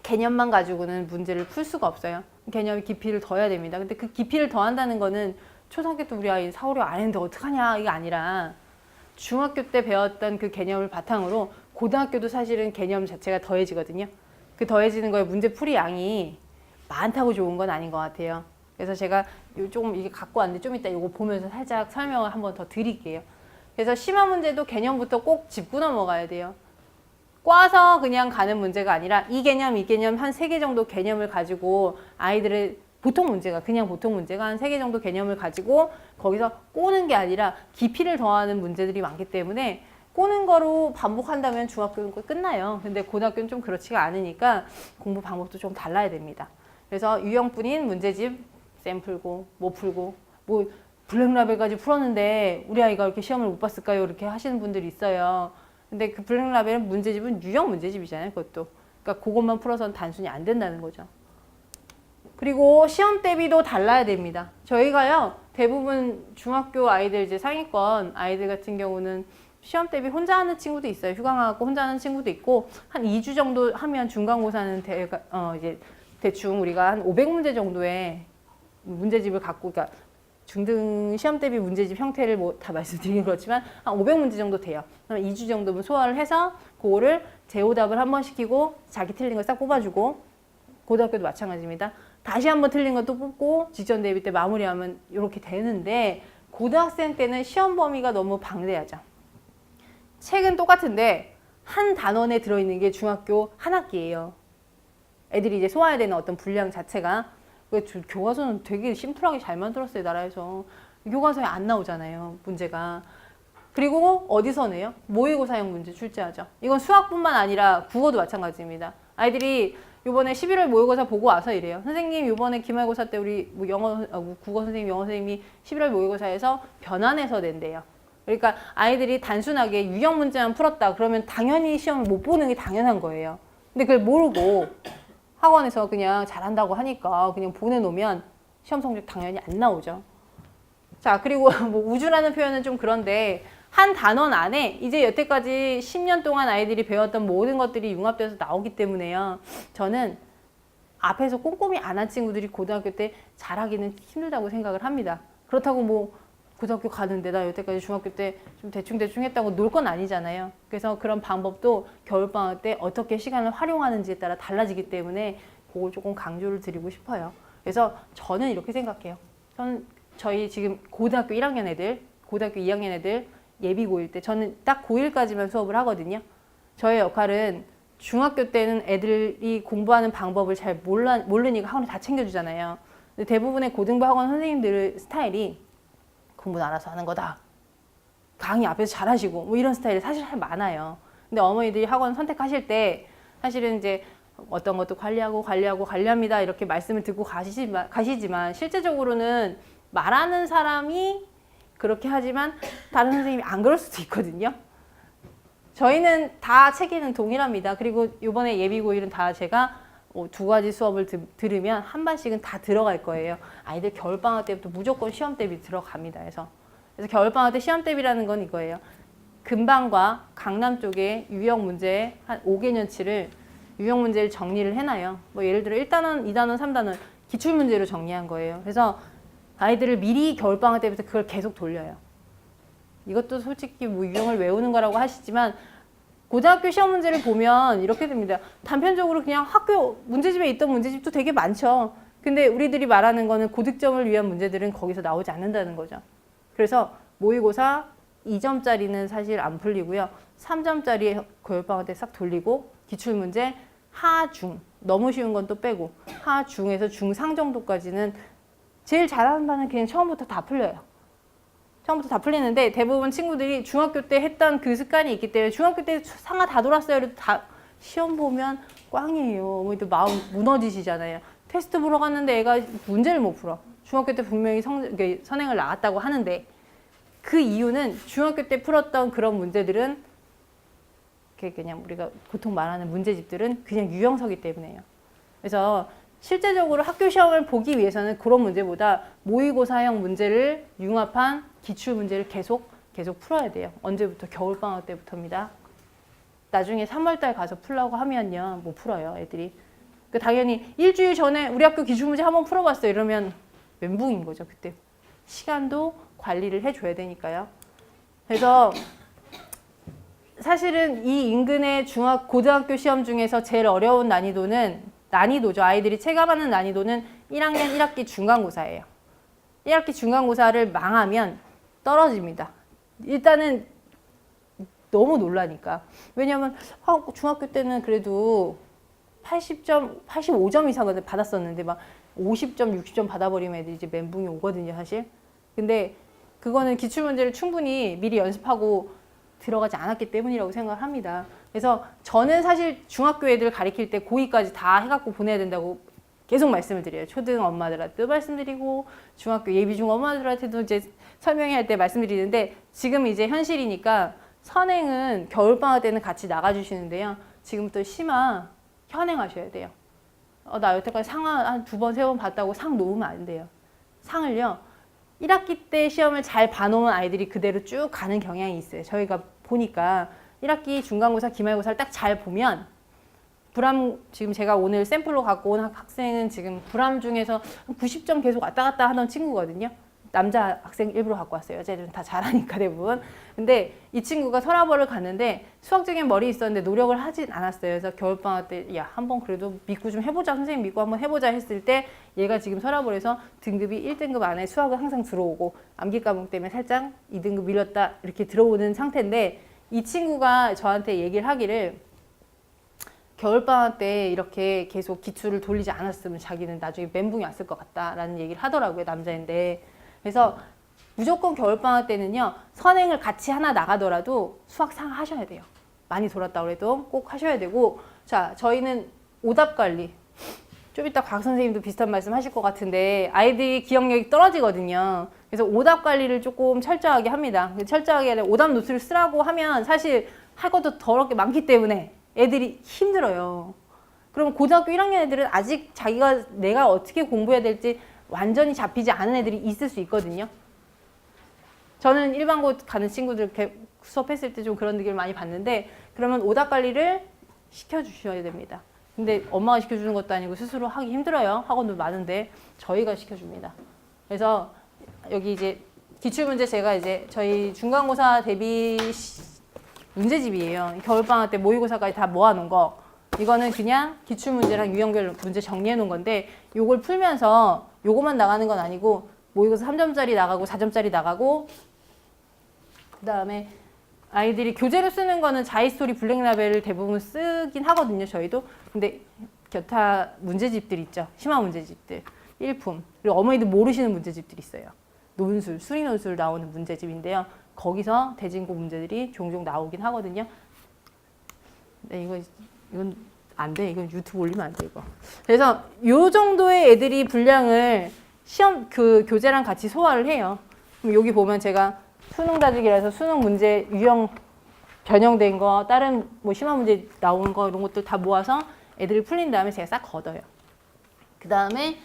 개념만 가지고는 문제를 풀 수가 없어요. 개념의 깊이를 더해야 됩니다. 근데 그 깊이를 더한다는 거는 초등학교 때 우리 아이 사고력 안 했는데 어떡하냐 이게 아니라 중학교 때 배웠던 그 개념을 바탕으로 고등학교도 사실은 개념 자체가 더해지거든요. 그 더해지는 거에 문제풀이 양이 많다고 좋은 건 아닌 것 같아요. 그래서 제가 조금 이게 갖고 왔는데 좀 이따 이거 보면서 살짝 설명을 한번 더 드릴게요. 그래서 심화 문제도 개념부터 꼭 짚고 넘어가야 돼요. 꽈서 그냥 가는 문제가 아니라 이 개념 한 3개 정도 개념을 가지고 아이들의 보통 문제가 그냥 보통 문제가 한 3개 정도 개념을 가지고 거기서 꼬는 게 아니라 깊이를 더하는 문제들이 많기 때문에 꼬는 거로 반복한다면 중학교는 끝나요. 근데 고등학교는 좀 그렇지가 않으니까 공부 방법도 좀 달라야 됩니다. 그래서 유형뿐인 문제집 쌤 풀고 뭐 풀고 뭐 블랙라벨까지 풀었는데 우리 아이가 이렇게 시험을 못 봤을까요? 이렇게 하시는 분들이 있어요. 근데 그 블랙라벨은 문제집은 유형 문제집이잖아요. 그것도. 그러니까 그것만 풀어서는 단순히 안 된다는 거죠. 그리고 시험 대비도 달라야 됩니다. 저희가요 대부분 중학교 아이들 이제 상위권 아이들 같은 경우는 시험 대비 혼자 하는 친구도 있어요. 휴강하고 혼자 하는 친구도 있고 한 2주 정도 하면 중간고사는 이제 대충 우리가 한 500문제 정도의 문제집을 갖고 그러니까 중등 시험 대비 문제집 형태를 뭐 다 말씀드리긴 그렇지만 한 500문제 정도 돼요. 그럼 2주 정도면 소화를 해서 그거를 재오답을 한번 시키고 자기 틀린 걸 싹 뽑아주고 고등학교도 마찬가지입니다. 다시 한번 틀린 거 또 뽑고 직전 대비 때 마무리하면 이렇게 되는데 고등학생 때는 시험 범위가 너무 방대하죠. 책은 똑같은데 한 단원에 들어있는 게 중학교 한 학기예요. 애들이 이제 소화해야 되는 어떤 분량 자체가 교과서는 되게 심플하게 잘 만들었어요. 나라에서 교과서에 안 나오잖아요. 문제가. 그리고 어디서 내요? 모의고사형 문제 출제하죠. 이건 수학뿐만 아니라 국어도 마찬가지입니다. 아이들이 이번에 11월 모의고사 보고 와서 이래요. 선생님 이번에 기말고사 때 우리 국어 선생님, 영어 선생님이 11월 모의고사에서 변환해서 낸대요. 그러니까 아이들이 단순하게 유형 문제만 풀었다 그러면 당연히 시험을 못 보는 게 당연한 거예요. 근데 그걸 모르고 학원에서 그냥 잘한다고 하니까 그냥 보내놓으면 시험 성적 당연히 안 나오죠. 자, 그리고 뭐 우주라는 표현은 좀 그런데 한 단원 안에 이제 여태까지 10년 동안 아이들이 배웠던 모든 것들이 융합돼서 나오기 때문에요. 저는 앞에서 꼼꼼히 안 한 친구들이 고등학교 때 잘하기는 힘들다고 생각을 합니다. 그렇다고 뭐 고등학교 가는데 나 여태까지 중학교 때 좀 대충 했다고 놀 건 아니잖아요. 그래서 그런 방법도 겨울방학 때 어떻게 시간을 활용하는지에 따라 달라지기 때문에 그걸 조금 강조를 드리고 싶어요. 그래서 저는 이렇게 생각해요. 저희 지금 고등학교 1학년 애들, 고등학교 2학년 애들 예비 고1 때 저는 딱 고1까지만 수업을 하거든요. 저의 역할은 중학교 때는 애들이 공부하는 방법을 잘 모르니까 학원에 다 챙겨주잖아요. 근데 대부분의 고등부 학원 선생님들의 스타일이 공부는 알아서 하는 거다. 강의 앞에서 잘하시고 뭐 이런 스타일이 사실 많아요. 근데 어머니들이 학원 선택하실 때 사실은 이제 어떤 것도 관리합니다 이렇게 말씀을 듣고 가시지만 실제적으로는 말하는 사람이 그렇게 하지만 다른 선생님이 안 그럴 수도 있거든요. 저희는 다 체계는 동일합니다. 그리고 이번에 예비고1은 다 제가 2가지 수업을 들으면 한 반씩은 다 들어갈 거예요. 아이들 겨울방학 때부터 무조건 시험 대비 들어갑니다. 그래서 겨울방학 때 시험 대비라는 건 이거예요. 근방과 강남 쪽에 유형 문제 한 5개년치를 유형 문제를 정리를 해놔요. 뭐 예를 들어 1단원, 2단원, 3단원 기출문제로 정리한 거예요. 그래서 아이들을 미리 겨울방학 때부터 그걸 계속 돌려요. 이것도 솔직히 뭐 유형을 외우는 거라고 하시지만 고등학교 시험 문제를 보면 이렇게 됩니다. 단편적으로 그냥 학교 문제집에 있던 문제집도 되게 많죠. 근데 우리들이 말하는 거는 고득점을 위한 문제들은 거기서 나오지 않는다는 거죠. 그래서 모의고사 2점짜리는 사실 안 풀리고요. 3점짜리 겨울방학 때 싹 돌리고 기출문제 하중, 너무 쉬운 건 또 빼고 하중에서 중상 정도까지는 제일 잘하는 반은 그냥 처음부터 다 풀려요. 처음부터 다 풀리는데 대부분 친구들이 중학교 때 했던 그 습관이 있기 때문에 중학교 때 상하 다 돌았어요. 그래도 다 시험 보면 꽝이에요. 뭐 마음 무너지시잖아요. 테스트 보러 갔는데 애가 문제를 못 풀어. 중학교 때 분명히 선행을 나왔다고 하는데 그 이유는 중학교 때 풀었던 그런 문제들은 그냥 우리가 보통 말하는 문제집들은 그냥 유형서기 때문에요. 그래서 실제적으로 학교 시험을 보기 위해서는 그런 문제보다 모의고사형 문제를 융합한 기출 문제를 계속 풀어야 돼요. 언제부터? 겨울방학 때부터입니다. 나중에 3월달 가서 풀라고 하면요, 못 풀어요, 애들이. 당연히 일주일 전에 우리 학교 기출문제 한번 풀어봤어요. 이러면 멘붕인 거죠, 그때. 시간도 관리를 해줘야 되니까요. 그래서 사실은 이 인근의 고등학교 시험 중에서 제일 어려운 난이도죠. 아이들이 체감하는 난이도는 1학년 1학기 중간고사예요. 1학기 중간고사를 망하면 떨어집니다. 일단은 너무 놀라니까. 왜냐면 중학교 때는 그래도 80점, 85점 이상을 받았었는데 막 50점, 60점 받아버리면 애들이 이제 멘붕이 오거든요, 사실. 근데 그거는 기출문제를 충분히 미리 연습하고 들어가지 않았기 때문이라고 생각을 합니다. 그래서 저는 사실 중학교 애들 가르칠 때 고2까지 다 해갖고 보내야 된다고 계속 말씀을 드려요. 초등 엄마들한테도 말씀드리고 중학교 예비중 엄마들한테도 이제 설명할 때 말씀드리는데 지금 이제 현실이니까 선행은 겨울방학 때는 같이 나가주시는데요. 지금부터 심화 현행하셔야 돼요. 나 여태까지 상 한 2번, 3번 봤다고 상 놓으면 안 돼요. 상을요. 1학기 때 시험을 잘 봐놓은 아이들이 그대로 쭉 가는 경향이 있어요. 저희가 보니까 1학기 중간고사, 기말고사를 딱 잘 보면 지금 제가 오늘 샘플로 갖고 온 학생은 지금 불암 중에서 90점 계속 왔다 갔다 하던 친구거든요. 남자 학생 일부러 갖고 왔어요. 여자애들은 다 잘하니까 대부분. 근데 이 친구가 서라벌을 갔는데 수학적인 머리 있었는데 노력을 하진 않았어요. 그래서 겨울방학 때 야, 한번 그래도 믿고 좀 해보자. 선생님 믿고 한번 해보자 했을 때 얘가 지금 서라벌에서 등급이 1등급 안에 수학은 항상 들어오고 암기 과목 때문에 살짝 2등급 밀렸다 이렇게 들어오는 상태인데 이 친구가 저한테 얘기를 하기를 겨울방학 때 이렇게 계속 기출을 돌리지 않았으면 자기는 나중에 멘붕이 왔을 것 같다라는 얘기를 하더라고요. 남자인데. 그래서 무조건 겨울방학 때는요. 선행을 같이 하나 나가더라도 수학상 하셔야 돼요. 많이 돌았다고 해도 꼭 하셔야 되고 자, 저희는 오답 관리. 좀 이따 곽 선생님도 비슷한 말씀 하실 것 같은데 아이들이 기억력이 떨어지거든요. 그래서 오답 관리를 조금 철저하게 합니다. 철저하게 오답 노트를 쓰라고 하면 사실 할 것도 더럽게 많기 때문에 애들이 힘들어요. 그럼 고등학교 1학년 애들은 아직 내가 어떻게 공부해야 될지 완전히 잡히지 않은 애들이 있을 수 있거든요. 저는 일반고 가는 친구들 이렇게 수업했을 때 좀 그런 느낌을 많이 받는데 그러면 오답 관리를 시켜주셔야 됩니다. 근데 엄마가 시켜주는 것도 아니고 스스로 하기 힘들어요. 학원도 많은데 저희가 시켜줍니다. 그래서 여기 이제 기출문제 제가 이제 저희 중간고사 대비 문제집이에요. 겨울방학 때 모의고사까지 다 모아놓은 거. 이거는 그냥 기출문제랑 유형별 문제 정리해 놓은 건데 요걸 풀면서 요거만 나가는 건 아니고 모의고사 3점짜리 나가고 4점짜리 나가고 그 다음에 아이들이 교재로 쓰는 거는 자이스토리 블랙라벨을 대부분 쓰긴 하거든요. 저희도. 근데 격타 문제집들 있죠. 심화 문제집들. 일품. 그리고 어머니들 모르시는 문제집들이 있어요. 논술, 수리논술 나오는 문제집인데요. 거기서 대진고 문제들이 종종 나오긴 하거든요. 네, 이건 안 돼. 이건 유튜브 올리면 안 돼, 이거. 그래서 요 정도의 애들이 분량을 시험 교재랑 같이 소화를 해요. 그럼 여기 보면 제가 수능 다지기라서 수능 문제 유형 변형된 거, 다른 뭐 심화 문제 나온 거 이런 것들 다 모아서 애들이 풀린 다음에 제가 싹 걷어요. 그 다음에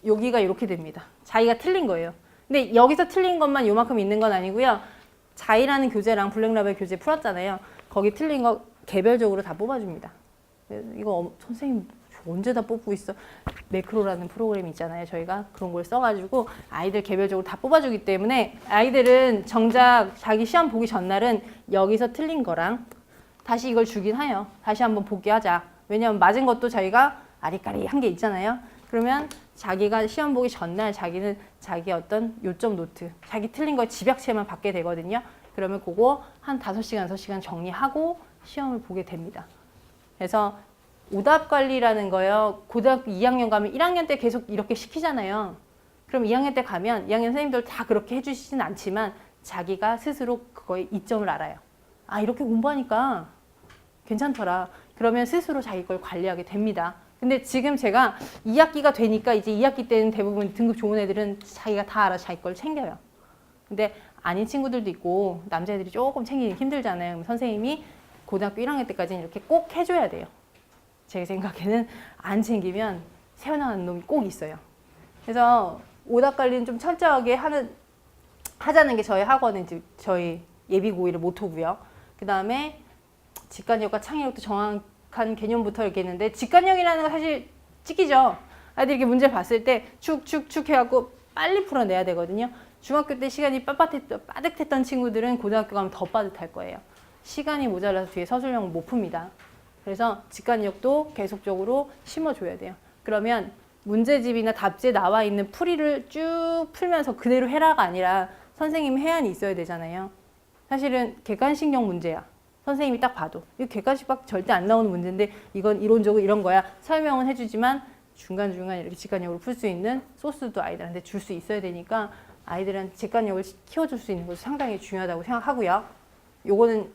여기가 이렇게 됩니다. 자기가 틀린 거예요. 근데 여기서 틀린 것만 요만큼 있는 건 아니고요. 자이라는 교재랑 블랙라벨 교재 풀었잖아요. 거기 틀린 거 개별적으로 다 뽑아줍니다. 이거 선생님 언제 다 뽑고 있어? 매크로라는 프로그램이 있잖아요. 저희가 그런 걸 써가지고 아이들 개별적으로 다 뽑아주기 때문에 아이들은 정작 자기 시험 보기 전날은 여기서 틀린 거랑 다시 이걸 주긴 해요. 다시 한번 보게 하자. 왜냐하면 맞은 것도 저희가 아리까리한 게 있잖아요. 그러면 자기가 시험 보기 전날 자기는 자기 어떤 요점 노트, 자기 틀린 거 집약체만 받게 되거든요. 그러면 그거 한 5시간, 6시간 정리하고 시험을 보게 됩니다. 그래서 오답 관리라는 거요. 고등학교 2학년 가면 1학년 때 계속 이렇게 시키잖아요. 그럼 2학년 때 가면 2학년 선생님들 다 그렇게 해주시진 않지만 자기가 스스로 그거의 이점을 알아요. 아, 이렇게 공부하니까 괜찮더라. 그러면 스스로 자기 걸 관리하게 됩니다. 근데 지금 제가 2학기가 되니까 이제 2학기 때는 대부분 등급 좋은 애들은 자기가 다 알아서 자기 걸 챙겨요. 근데 아닌 친구들도 있고 남자애들이 조금 챙기기 힘들잖아요. 그럼 선생님이 고등학교 1학년 때까지는 이렇게 꼭 해줘야 돼요. 제 생각에는 안 챙기면 새어나가는 놈이 꼭 있어요. 그래서 오답 관리는 좀 철저하게 하자는 게 저희 학원의 이제 저희 예비고1의 모토고요. 그 다음에 직관력과 창의력도 정확한 개념부터 이렇게 했는데 직관력이라는 건 사실 찍히죠. 아이들이 이렇게 문제 봤을 때 축축축 해갖고 빨리 풀어내야 되거든요. 중학교 때 시간이 빠듯했던 친구들은 고등학교 가면 더 빠듯할 거예요. 시간이 모자라서 뒤에 서술형을 못 풉니다. 그래서 직관력도 계속적으로 심어줘야 돼요. 그러면 문제집이나 답지에 나와 있는 풀이를 쭉 풀면서 그대로 해라가 아니라 선생님 해안이 있어야 되잖아요. 사실은 객관식형 문제야. 선생님이 딱 봐도 이거 객관식밖에 절대 안 나오는 문제인데 이건 이론적으로 이런 거야. 설명은 해주지만 중간중간 이렇게 직관력으로 풀 수 있는 소스도 아이들한테 줄 수 있어야 되니까 아이들한테 직관력을 키워줄 수 있는 것도 상당히 중요하다고 생각하고요. 요거는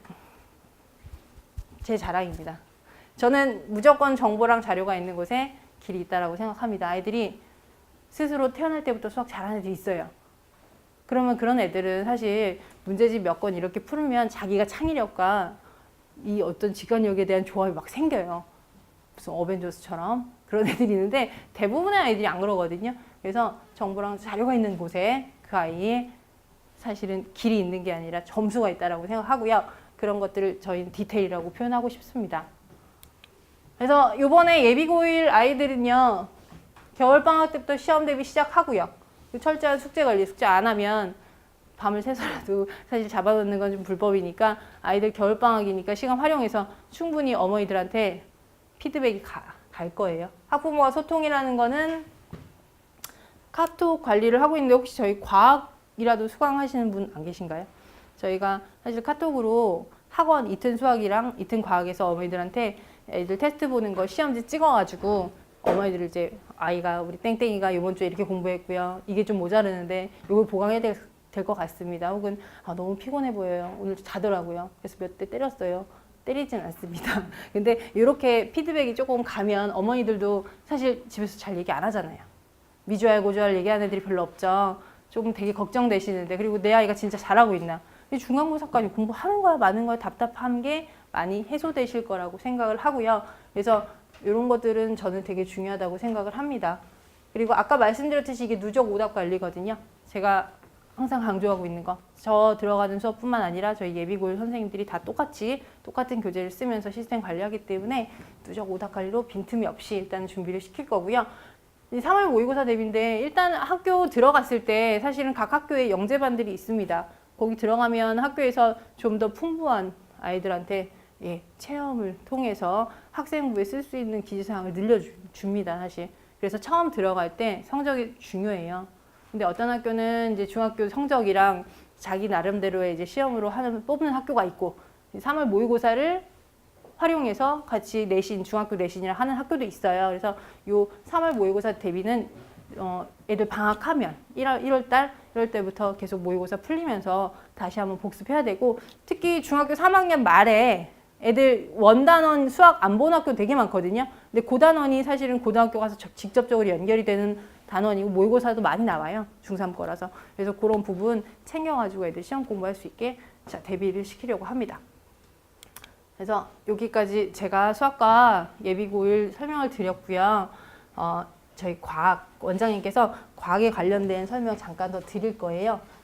제 자랑입니다. 저는 무조건 정보랑 자료가 있는 곳에 길이 있다고 생각합니다. 아이들이 스스로 태어날 때부터 수학 잘하는 애들이 있어요. 그러면 그런 애들은 사실 문제집 몇 건 이렇게 풀으면 자기가 창의력과 이 어떤 직관력에 대한 조합이 막 생겨요. 무슨 어벤져스처럼 그런 애들이 있는데 대부분의 아이들이 안 그러거든요. 그래서 정보랑 자료가 있는 곳에 그 아이의 사실은 길이 있는 게 아니라 점수가 있다고 생각하고요. 그런 것들을 저희는 디테일이라고 표현하고 싶습니다. 그래서 이번에 예비고1 아이들은요. 겨울방학 때부터 시험 대비 시작하고요. 철저한 숙제 관리, 숙제 안 하면 밤을 새서라도 사실 잡아놓는 건 좀 불법이니까 아이들 겨울방학이니까 시간 활용해서 충분히 어머니들한테 피드백이 갈 거예요. 학부모와 소통이라는 거는 카톡 관리를 하고 있는데 혹시 저희 과학이라도 수강하시는 분 안 계신가요? 저희가 사실 카톡으로 학원 이튼 수학이랑 이튼 과학에서 어머니들한테 애들 테스트 보는 거 시험지 찍어가지고 어머니들을 이제 아이가 우리 땡땡이가 이번 주에 이렇게 공부했고요. 이게 좀 모자르는데 이걸 보강해야 될 것 같습니다. 혹은 너무 피곤해 보여요. 오늘 자더라고요. 그래서 몇 대 때렸어요. 때리진 않습니다. 근데 이렇게 피드백이 조금 가면 어머니들도 사실 집에서 잘 얘기 안 하잖아요. 미주알 고주알 얘기하는 애들이 별로 없죠. 조금 되게 걱정되시는데 그리고 내 아이가 진짜 잘하고 있나. 중간고사까지 공부하는 거야 마는 거야 답답한 게 많이 해소되실 거라고 생각을 하고요. 그래서 이런 것들은 저는 되게 중요하다고 생각을 합니다. 그리고 아까 말씀드렸듯이 이게 누적 오답 관리거든요. 제가 항상 강조하고 있는 거. 저 들어가는 수업뿐만 아니라 저희 예비고1 선생님들이 다 똑같은 교재를 쓰면서 시스템 관리하기 때문에 누적 오답 관리로 빈틈이 없이 일단 준비를 시킬 거고요. 3월 모의고사 대비인데 일단 학교 들어갔을 때 사실은 각 학교에 영재반들이 있습니다. 거기 들어가면 학교에서 좀 더 풍부한 아이들한테 체험을 통해서 학생부에 쓸 수 있는 기지사항을 늘려줍니다, 사실. 그래서 처음 들어갈 때 성적이 중요해요. 근데 어떤 학교는 이제 중학교 성적이랑 자기 나름대로의 이제 시험으로 뽑는 학교가 있고 3월 모의고사를 활용해서 같이 내신, 중학교 내신이랑 하는 학교도 있어요. 그래서 요 3월 모의고사 대비는 애들 방학하면 1월 때부터 계속 모의고사 풀리면서 다시 한번 복습해야 되고 특히 중학교 3학년 말에 애들 원단원 수학 안 본 학교 되게 많거든요. 근데 고단원이 사실은 고등학교 가서 직접적으로 연결이 되는 단원이고 모의고사도 많이 나와요. 중3 거라서. 그래서 그런 부분 챙겨가지고 애들 시험 공부할 수 있게 대비를 시키려고 합니다. 그래서 여기까지 제가 수학과 예비고1 설명을 드렸고요. 저희 과학 원장님께서 과학에 관련된 설명 잠깐 더 드릴 거예요.